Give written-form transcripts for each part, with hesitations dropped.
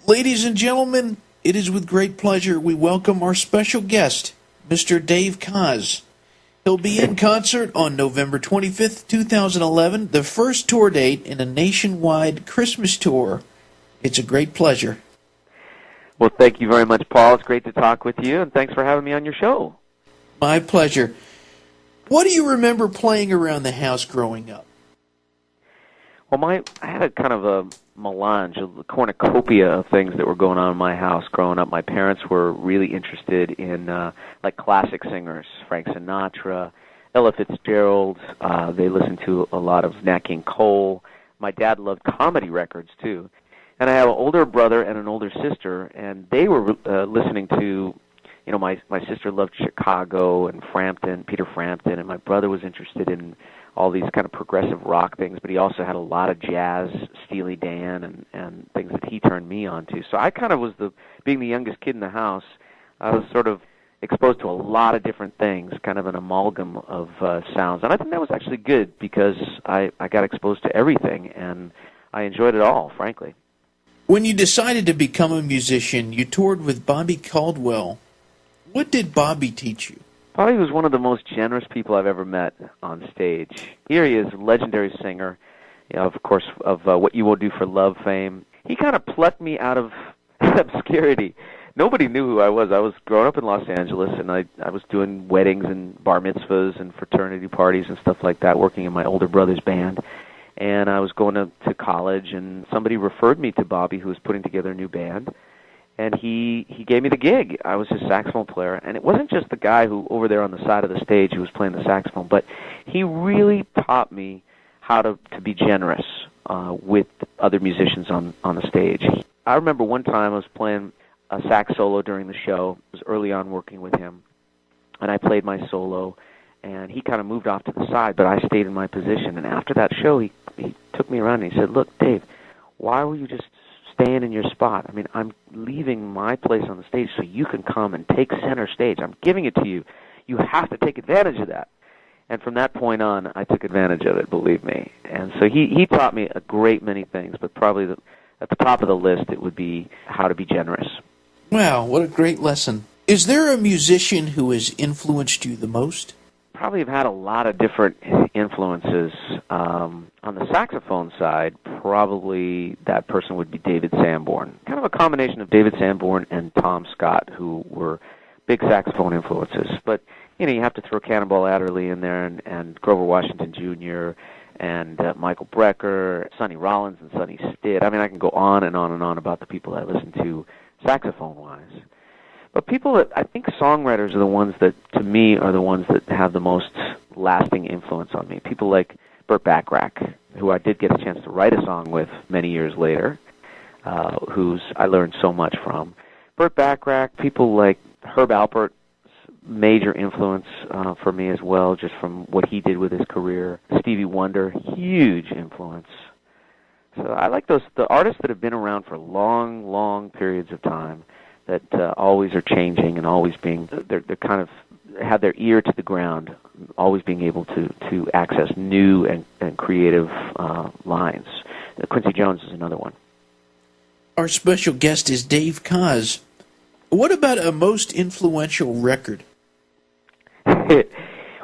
Ladies and gentlemen, it is with great pleasure we welcome our special guest, Mr. Dave Koz. He'll be in concert on November 25th, 2011, the first tour date in a nationwide Christmas tour. It's a great pleasure. Well, thank you very much, Paul. It's great to talk with you, and thanks for having me on your show. My pleasure. What do you remember playing around the house growing up? Well, I had a kind of a melange, a cornucopia of things that were going on in my house growing up. My parents were really interested in like classic singers, Frank Sinatra, Ella Fitzgerald. They listened to a lot of Nat King Cole. My dad loved comedy records too. And I have an older brother and an older sister, and they were listening to, you know, my sister loved Chicago and Frampton, Peter Frampton, and my brother was interested in all these kind of progressive rock things, but he also had a lot of jazz, Steely Dan, and things that he turned me on to. So I kind of was being the youngest kid in the house, I was sort of exposed to a lot of different things, kind of an amalgam of sounds. And I think that was actually good because I got exposed to everything, and I enjoyed it all, frankly. When you decided to become a musician, you toured with Bobby Caldwell. What did Bobby teach you? Bobby was one of the most generous people I've ever met on stage. Here he is, a legendary singer, you know, of course, of What You Will Do for Love fame. He kind of plucked me out of obscurity. Nobody knew who I was. I was growing up in Los Angeles, and I was doing weddings and bar mitzvahs and fraternity parties and stuff like that, working in my older brother's band. And I was going to college, and somebody referred me to Bobby, who was putting together a new band. And he gave me the gig. I was his saxophone player. And it wasn't just the guy who, over there on the side of the stage, who was playing the saxophone, but he really taught me how to be generous with other musicians on the stage. I remember one time I was playing a sax solo during the show. It was early on working with him. And I played my solo, and he kind of moved off to the side, but I stayed in my position. And after that show, he took me around and he said, "Look, Dave, why were you just staying in your spot? I mean, I'm leaving my place on the stage so you can come and take center stage. I'm giving it to you. You have to take advantage of that." And from that point on, I took advantage of it, believe me. And so he taught me a great many things, but probably at the top of the list, it would be how to be generous. Wow, what a great lesson. Is there a musician who has influenced you the most? Probably have had a lot of different influences. On the saxophone side, probably that person would be David Sanborn. Kind of a combination of David Sanborn and Tom Scott, who were big saxophone influences. But, you know, you have to throw Cannonball Adderley in there and Grover Washington Jr. and Michael Brecker, Sonny Rollins and Sonny Stitt. I mean, I can go on and on and on about the people I listen to saxophone-wise. But people that, I think songwriters are the ones that, to me, are the ones that have the most lasting influence on me. People like Burt Bacharach, who I did get a chance to write a song with many years later, who's I learned so much from. Burt Bacharach, people like Herb Alpert, major influence for me as well, just from what he did with his career. Stevie Wonder, huge influence. So I like the artists that have been around for long, long periods of time, that always are changing and always being, they're kind of have their ear to the ground, always being able to access new and creative lines. Quincy Jones is another one. Our special guest is Dave Koz. What about a most influential record?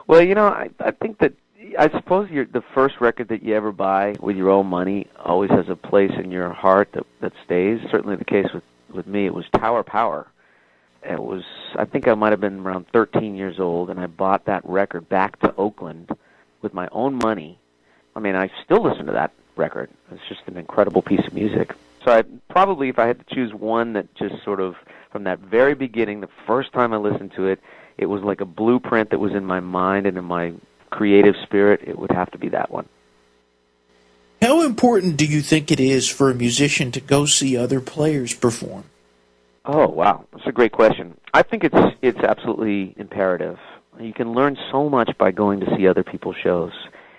Well, you know, I think that, I suppose the first record that you ever buy with your own money always has a place in your heart that stays. Certainly the case with me, it was Tower Power. It was, I think I might have been around 13 years old, and I bought that record back to Oakland with my own money. I mean, I still listen to that record. It's just an incredible piece of music. So I probably, if I had to choose one that just sort of, from that very beginning, the first time I listened to it, it was like a blueprint that was in my mind and in my creative spirit, it would have to be that one. How important do you think it is for a musician to go see other players perform? Oh, wow. That's a great question. I think it's absolutely imperative. You can learn so much by going to see other people's shows.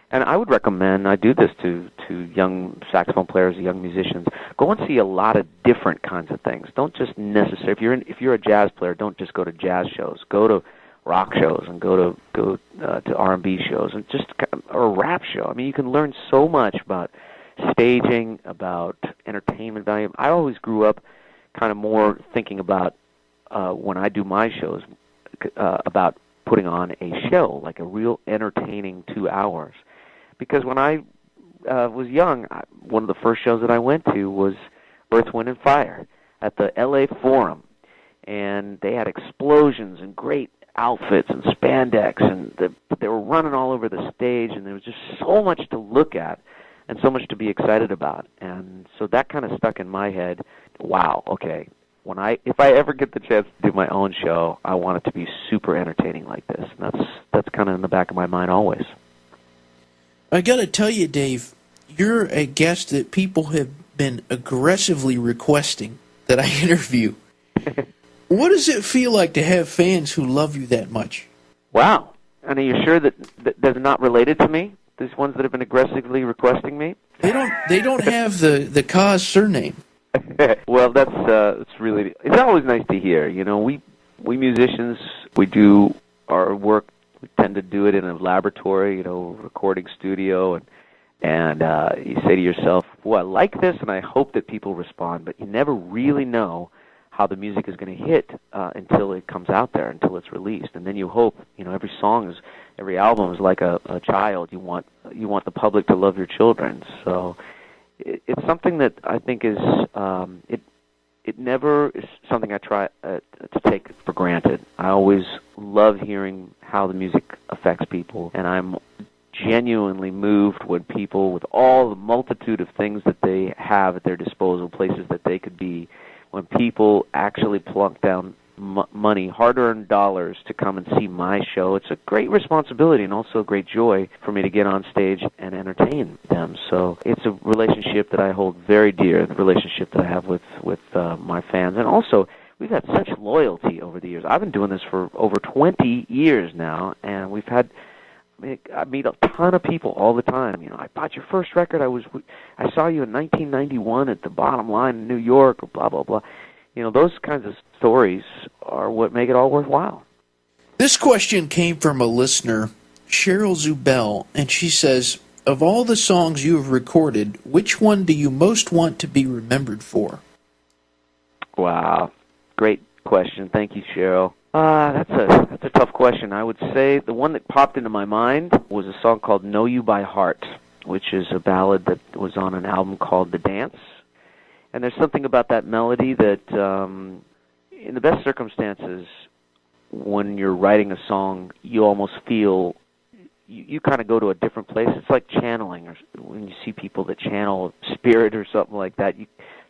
And I would recommend, I do this to young saxophone players, young musicians, go and see a lot of different kinds of things. Don't just necessarily, if you're a jazz player, don't just go to jazz shows. Go to rock shows and go to R&B shows and or a rap show. I mean, you can learn so much about staging, about entertainment value. I always grew up kind of more thinking about when I do my shows about putting on a show, like a real entertaining 2 hours. Because when I was young, one of the first shows that I went to was Earth, Wind, and Fire at the L.A. Forum. And they had explosions and great outfits and spandex, and they were running all over the stage, and there was just so much to look at and so much to be excited about. And so that kind of stuck in my head. Wow, okay, if I ever get the chance to do my own show, I want it to be super entertaining like this. And that's kind of in the back of my mind always. I got to tell you, Dave, you're a guest that people have been aggressively requesting that I interview. What does it feel like to have fans who love you that much? Wow. And are you sure that they're not related to me? These ones that have been aggressively requesting me? They don't have the Koz surname. Well, it's always nice to hear. You know, we musicians, we do our work. We tend to do it in a laboratory, you know, recording studio, and you say to yourself, "Well, I like this, and I hope that people respond." But you never really know how the music is going to hit until it comes out there, until it's released, and then you hope. You know, every album is like a child. You want the public to love your children. So it's something that I think is it never is something I try to take for granted. I always love hearing how the music affects people, and I'm genuinely moved when people, with all the multitude of things that they have at their disposal, places that they could be, when people actually plunk down money, hard-earned dollars, to come and see my show. It's a great responsibility and also a great joy for me to get on stage and entertain them. So it's a relationship that I hold very dear, the relationship that I have with my fans. And also, we've had such loyalty over the years. I've been doing this for over 20 years now, and I meet a ton of people all the time. You know, I bought your first record. I saw you in 1991 at the Bottom Line in New York, or blah, blah, blah. You know, those kinds of stories are what make it all worthwhile. This question came from a listener, Cheryl Zubel, and she says, of all the songs you have recorded, which one do you most want to be remembered for? Wow. Great question. Thank you, Cheryl. That's a tough question. I would say the one that popped into my mind was a song called Know You by Heart, which is a ballad that was on an album called The Dance. And there's something about that melody that, in the best circumstances, when you're writing a song, you almost feel, you kind of go to a different place. It's like channeling, or when you see people that channel spirit or something like that.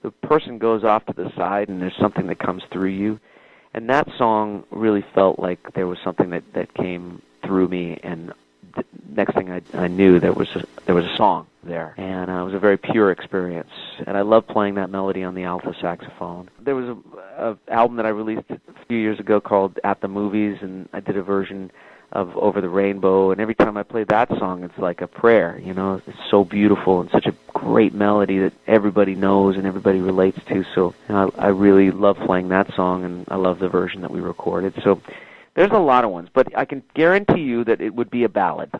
The person goes off to the side, and there's something that comes through you. And that song really felt like there was something that came through me, and the next thing I knew, there was a song there, and it was a very pure experience. And I love playing that melody on the alto saxophone. There was a album that I released a few years ago called At the Movies, and I did a version of Over the Rainbow, and every time I play that song, it's like a prayer. You know, it's so beautiful and such a great melody that everybody knows and everybody relates to. So I really love playing that song, and I love the version that we recorded. So there's a lot of ones, but I can guarantee you that it would be a ballad.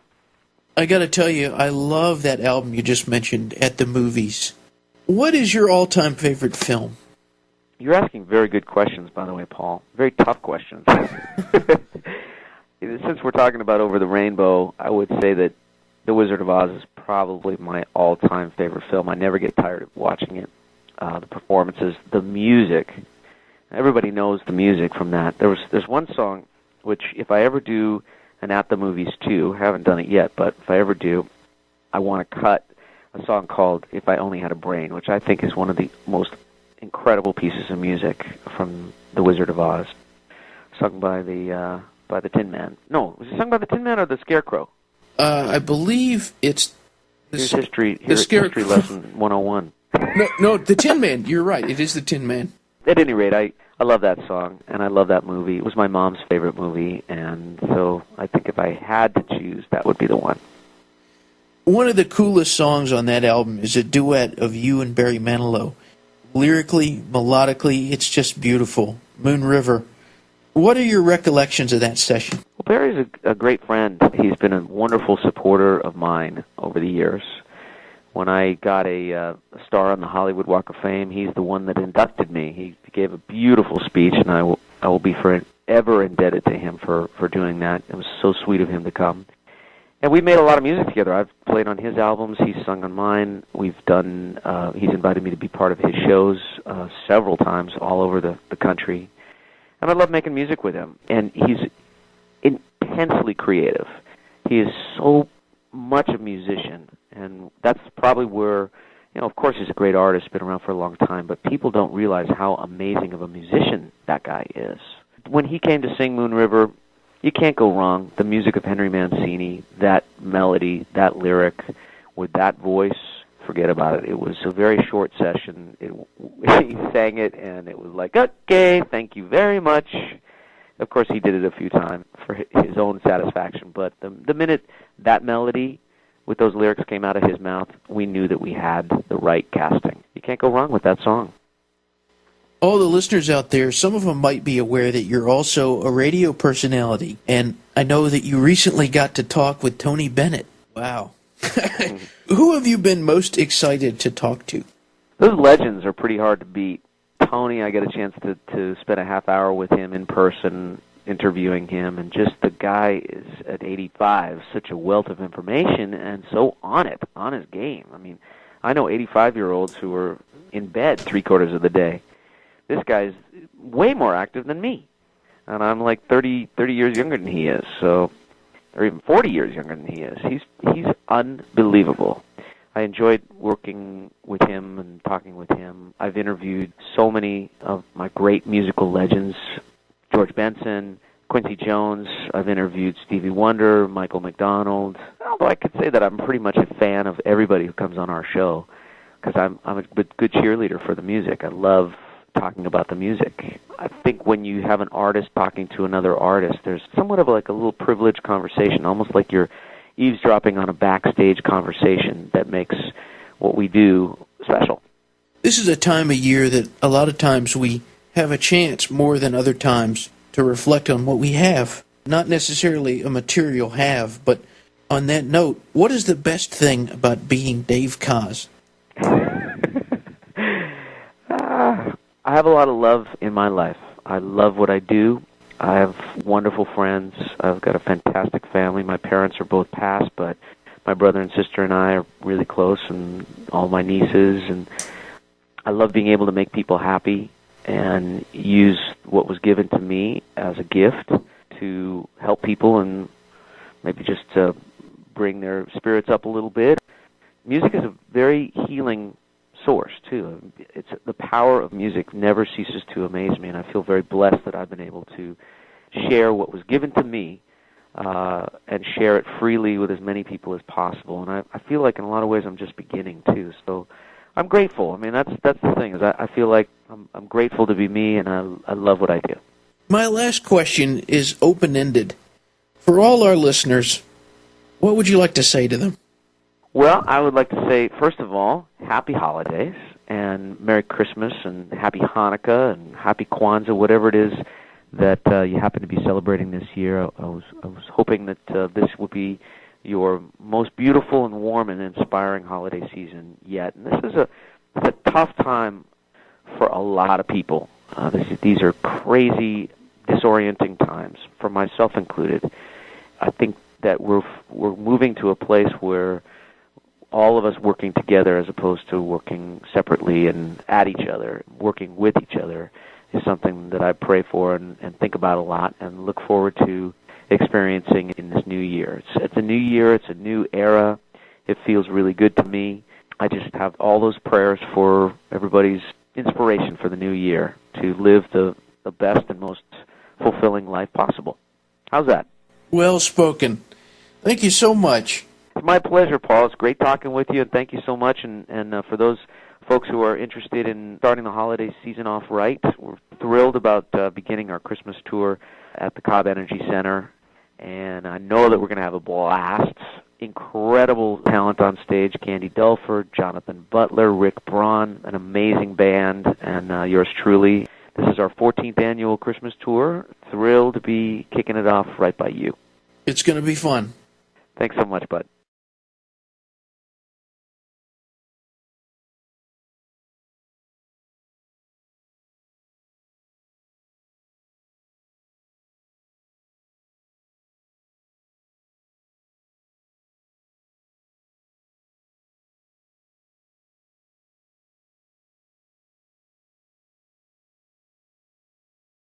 I got to tell you, I love that album you just mentioned, At the Movies. What is your all-time favorite film? You're asking very good questions, by the way, Paul. Very tough questions. Since we're talking about Over the Rainbow, I would say that The Wizard of Oz is probably my all-time favorite film. I never get tired of watching it. The performances, the music. Everybody knows the music from that. There's one song which, if I ever do an At the Movies 2, haven't done it yet, but if I ever do, I want to cut a song called If I Only Had a Brain, which I think is one of the most incredible pieces of music from The Wizard of Oz, sung by the Tin Man. No, was it sung by the Tin Man or the Scarecrow? I believe it's Here's history lesson 101. No, the Tin Man. You're right. It is the Tin Man. At any rate, I love that song, and I love that movie. It was my mom's favorite movie, and so I think if I had to choose, that would be the one. One of the coolest songs on that album is a duet of you and Barry Manilow. Lyrically, melodically, it's just beautiful. Moon River. What are your recollections of that session? Well, Barry's a great friend. He's been a wonderful supporter of mine over the years. When I got a star on the Hollywood Walk of Fame, he's the one that inducted me. He gave a beautiful speech, and I will be forever indebted to him for doing that. It was so sweet of him to come. And we made a lot of music together. I've played on his albums. He's sung on mine. He's invited me to be part of his shows several times all over the country. And I love making music with him. And he's intensely creative. He is so much a musician. And that's probably where, of course he's a great artist, been around for a long time, but people don't realize how amazing of a musician that guy is. When he came to sing Moon River, you can't go wrong. The music of Henry Mancini, that melody, that lyric, with that voice, forget about it. It was a very short session. He sang it, and it was like, okay, thank you very much. Of course, he did it a few times for his own satisfaction, but the minute that melody with those lyrics came out of his mouth, we knew that we had the right casting. You can't go wrong with that song. All the listeners out there, some of them might be aware that you're also a radio personality, and I know that you recently got to talk with Tony Bennett. Wow. Who have you been most excited to talk to? Those legends are pretty hard to beat. Tony, I got a chance to spend a half hour with him in person, interviewing him, and just the guy is, at 85, such a wealth of information and so on his game. I mean, I know 85-year-olds who are in bed 3/4 of the day. This guy's way more active than me, and I'm like 30 years younger than he is, or even 40 years younger than he is. He's unbelievable. I enjoyed working with him and talking with him. I've interviewed so many of my great musical legends, George Benson, Quincy Jones. I've interviewed Stevie Wonder, Michael McDonald. Although I could say that I'm pretty much a fan of everybody who comes on our show, because I'm a good cheerleader for the music. I love talking about the music. I think when you have an artist talking to another artist, there's somewhat of like a little privileged conversation, almost like you're eavesdropping on a backstage conversation that makes what we do special. This is a time of year that a lot of times we have a chance more than other times to reflect on what we have. Not necessarily a material have, but on that note, what is the best thing about being Dave Koz? I have a lot of love in my life. I love what I do. I have wonderful friends. I've got a fantastic family. My parents are both passed, but my brother and sister and I are really close, and all my nieces. And I love being able to make people happy and use what was given to me as a gift to help people and maybe just to bring their spirits up a little bit. Music is a very healing source, too. It's the power of music never ceases to amaze me, and I feel very blessed that I've been able to share what was given to me and share it freely with as many people as possible. And I feel like in a lot of ways I'm just beginning, too. So I'm grateful. I mean, that's the thing, is I feel like I'm grateful to be me, and I love what I do. My last question is open-ended. For all our listeners, what would you like to say to them? Well, I would like to say, first of all, happy holidays, and Merry Christmas, and Happy Hanukkah, and Happy Kwanzaa, whatever it is that you happen to be celebrating this year. I was hoping that this would be your most beautiful and warm and inspiring holiday season yet. And this is a tough time for a lot of people. These are crazy, disorienting times, for myself included. I think that we're moving to a place where all of us working together as opposed to working separately and at each other, working with each other, is something that I pray for and think about a lot and look forward to experiencing in this new year. It's a new year. It's a new era. It feels really good to me. I just have all those prayers for everybody's inspiration for the new year to live the best and most fulfilling life possible. How's that? Well spoken. Thank you so much. It's my pleasure, Paul. It's great talking with you, and thank you so much. And for those folks who are interested in starting the holiday season off right, we're thrilled about beginning our Christmas tour at the Cobb Energy Center, and I know that we're going to have a blast. Incredible talent on stage: Candy Dulford, Jonathan Butler, Rick Braun, an amazing band, and yours truly. This is our 14th annual Christmas tour. Thrilled to be kicking it off right by you. It's going to be fun. Thanks so much, bud.